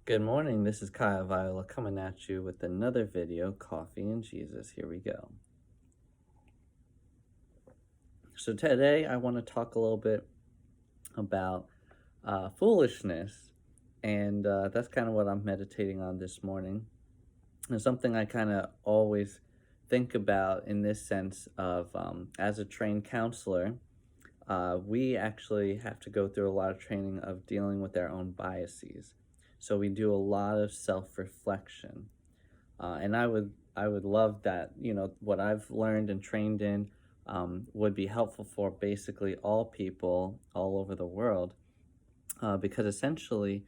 Good morning, this is Kyle Viola coming at you with another video, Coffee and Jesus. Here we go. So today I want to talk a little bit about foolishness, and that's kind of what I'm meditating on this morning. And something I kind of always think about in this sense of as a trained counselor, we actually have to go through a lot of training of dealing with our own biases. So we do a lot of self-reflection. And I would love that, what I've learned and trained in would be helpful for basically all people all over the world, because essentially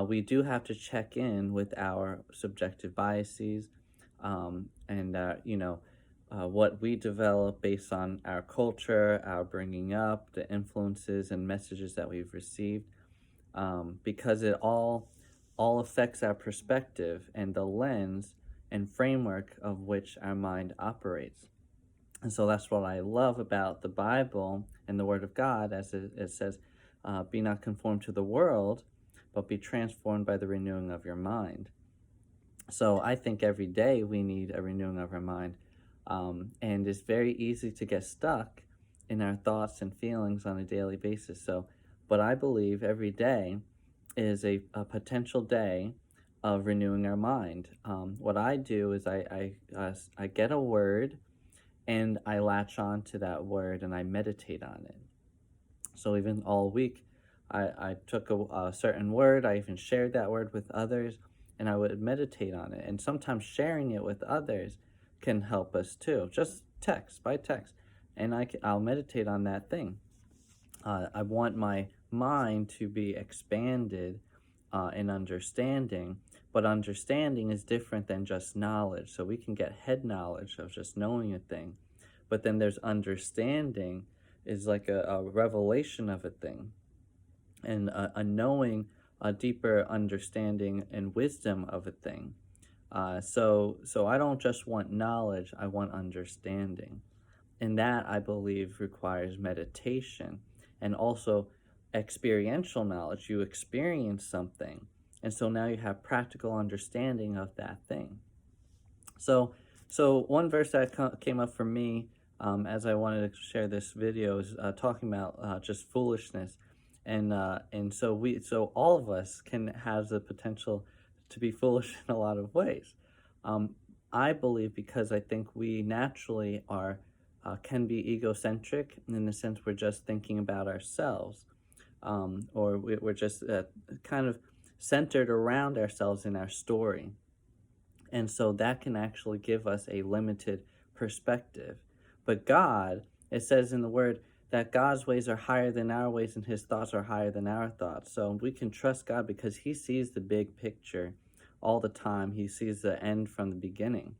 we do have to check in with our subjective biases, and what we develop based on our culture, our bringing up, the influences and messages that we've received, because it all affects our perspective and the lens and framework of which our mind operates. And so that's what I love about the Bible and the Word of God, as it says, be not conformed to the world, but be transformed by the renewing of your mind. So I think every day we need a renewing of our mind. And it's very easy to get stuck in our thoughts and feelings on a daily basis. But I believe every day is a potential day of renewing our mind. What I do is I get a word and I latch on to that word and I meditate on it. So even all week, I took a certain word, I even shared that word with others, and I would meditate on it. And sometimes sharing it with others can help us too, just text by text. And I'll meditate on that thing. I want my mind to be expanded in understanding, but understanding is different than just knowledge. So we can get head knowledge of just knowing a thing, but then there's understanding is like a revelation of a thing, and a knowing, a deeper understanding and wisdom of a thing. So I don't just want knowledge, I want understanding. And that, I believe, requires meditation and also experiential knowledge. You experience something, and so now you have practical understanding of that thing. So one verse that came up for me as I wanted to share this video is talking about just foolishness, and so all of us can have the potential to be foolish in a lot of ways. Um, I believe because I think we naturally are can be egocentric in the sense we're just thinking about ourselves, or we're just kind of centered around ourselves in our story. And so that can actually give us a limited perspective. But God, it says in the word that God's ways are higher than our ways and his thoughts are higher than our thoughts. So we can trust God because he sees the big picture all the time. He sees the end from the beginning.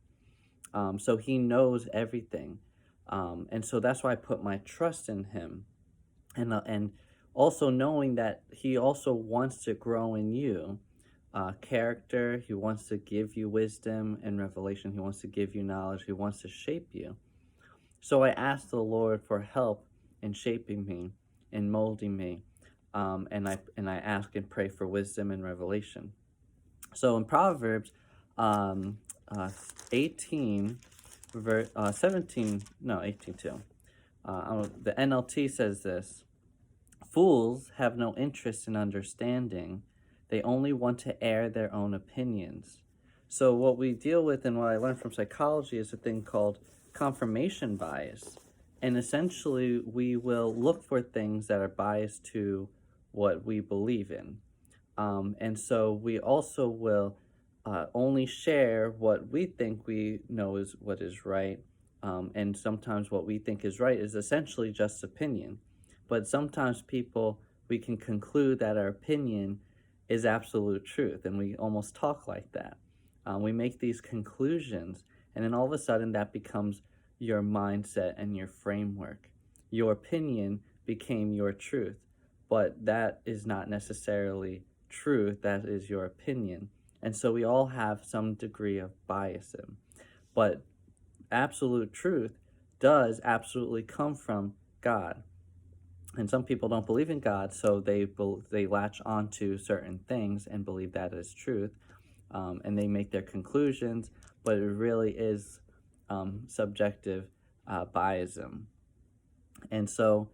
So he knows everything. And so that's why I put my trust in him. And also knowing that he also wants to grow in you character. He wants to give you wisdom and revelation. He wants to give you knowledge. He wants to shape you. So I asked the Lord for help in shaping me and molding me, and I ask and pray for wisdom and revelation. So in Proverbs 18, 17, no, 18 too. The NLT says this: fools have no interest in understanding. They only want to air their own opinions. So what we deal with, and what I learned from psychology, is a thing called confirmation bias. And essentially, we will look for things that are biased to what we believe in. And so we also will only share what we think we know is what is right. And sometimes what we think is right is essentially just opinion. But sometimes we can conclude that our opinion is absolute truth, and we almost talk like that. We make these conclusions, and then all of a sudden that becomes your mindset and your framework. Your opinion became your truth, but that is not necessarily truth, that is your opinion. And so we all have some degree of bias in. But absolute truth does absolutely come from God. And some people don't believe in God, so they latch onto certain things and believe that is truth, and they make their conclusions, but it really is subjective biasm. And so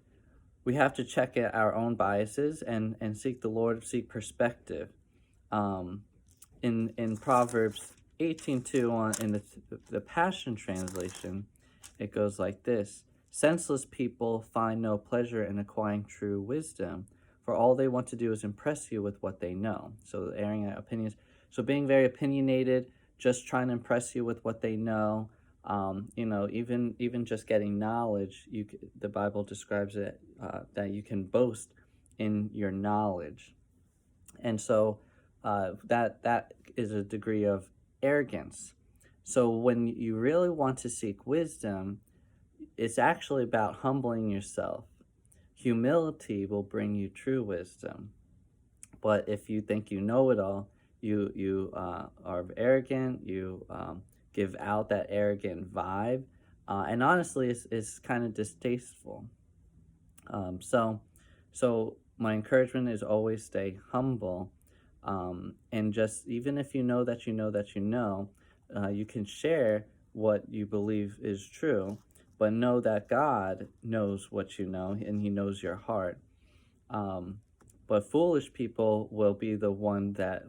we have to check at our own biases and seek the Lord, seek perspective. Um, in Proverbs 18:2 on in the Passion Translation, it goes like this: senseless people find no pleasure in acquiring true wisdom, for all they want to do is impress you with what they know. So airing out opinions. So being very opinionated, just trying to impress you with what they know. Even just getting knowledge, the Bible describes it that you can boast in your knowledge. And so that is a degree of arrogance. So when you really want to seek wisdom, it's actually about humbling yourself. Humility will bring you true wisdom. But if you think you know it all, you are arrogant. You give out that arrogant vibe, and honestly, it's kind of distasteful. Um, so, so my encouragement is always stay humble, and just even if you know that you know that you know, you can share what you believe is true, but know that God knows what you know and He knows your heart. Um, but foolish people will be the ones that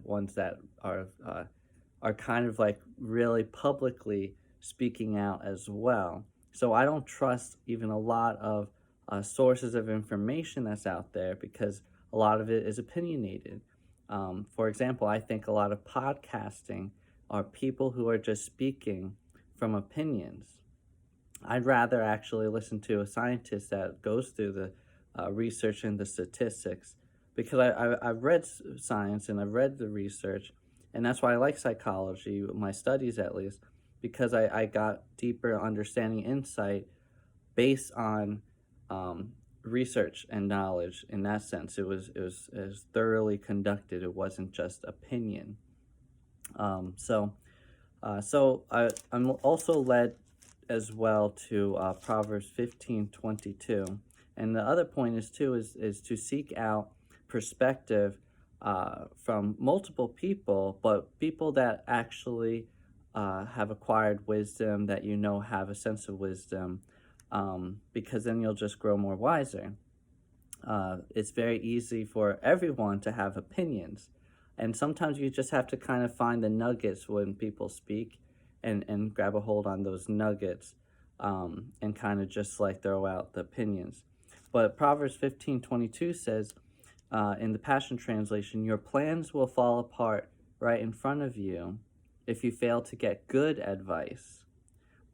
are kind of like really publicly speaking out as well. So I don't trust even a lot of sources of information that's out there because a lot of it is opinionated. For example, I think a lot of podcasting are people who are just speaking from opinions. I'd rather actually listen to a scientist that goes through the research and the statistics because I've read science and I've read the research, and that's why I like psychology, my studies at least, because I got deeper understanding, insight based on research and knowledge. In that sense, it was thoroughly conducted. It wasn't just opinion. I'm also led as well to Proverbs 15:22, and the other point is to seek out perspective from multiple people, but people that actually have acquired wisdom, that have a sense of wisdom, because then you'll just grow more wiser. It's very easy for everyone to have opinions. And sometimes you just have to kind of find the nuggets when people speak and grab a hold on those nuggets and kind of just like throw out the opinions. But Proverbs 15:22 says in the Passion Translation, your plans will fall apart right in front of you if you fail to get good advice.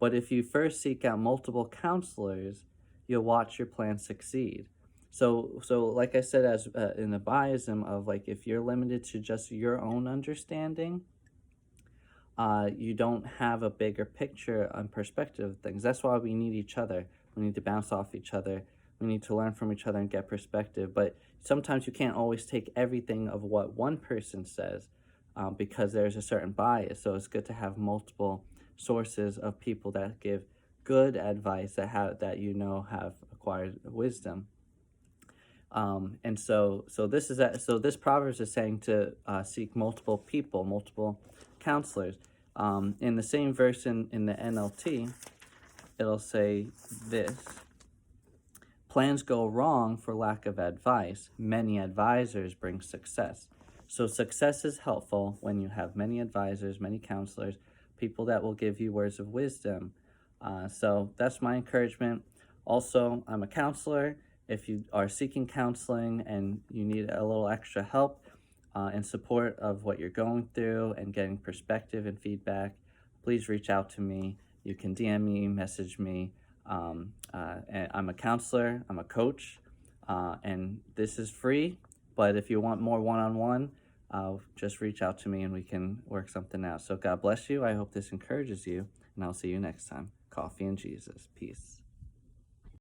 But if you first seek out multiple counselors, you'll watch your plan succeed. So like I said, as in the biasm of like if you're limited to just your own understanding, you don't have a bigger picture and perspective of things. That's why we need each other. We need to bounce off each other. We need to learn from each other and get perspective. But sometimes you can't always take everything of what one person says because there's a certain bias. So it's good to have multiple sources of people that give good advice that have acquired wisdom. So this Proverbs is saying to seek multiple people, multiple counselors. In the same verse in the NLT, it'll say this: plans go wrong for lack of advice. Many advisors bring success. So success is helpful when you have many advisors, many counselors, people that will give you words of wisdom. So that's my encouragement. Also, I'm a counselor. If you are seeking counseling and you need a little extra help and support of what you're going through and getting perspective and feedback, please reach out to me. You can DM me, message me. And I'm a counselor, I'm a coach, and this is free. But if you want more one-on-one, just reach out to me and we can work something out. So God bless you. I hope this encourages you, and I'll see you next time. Coffee and Jesus. Peace.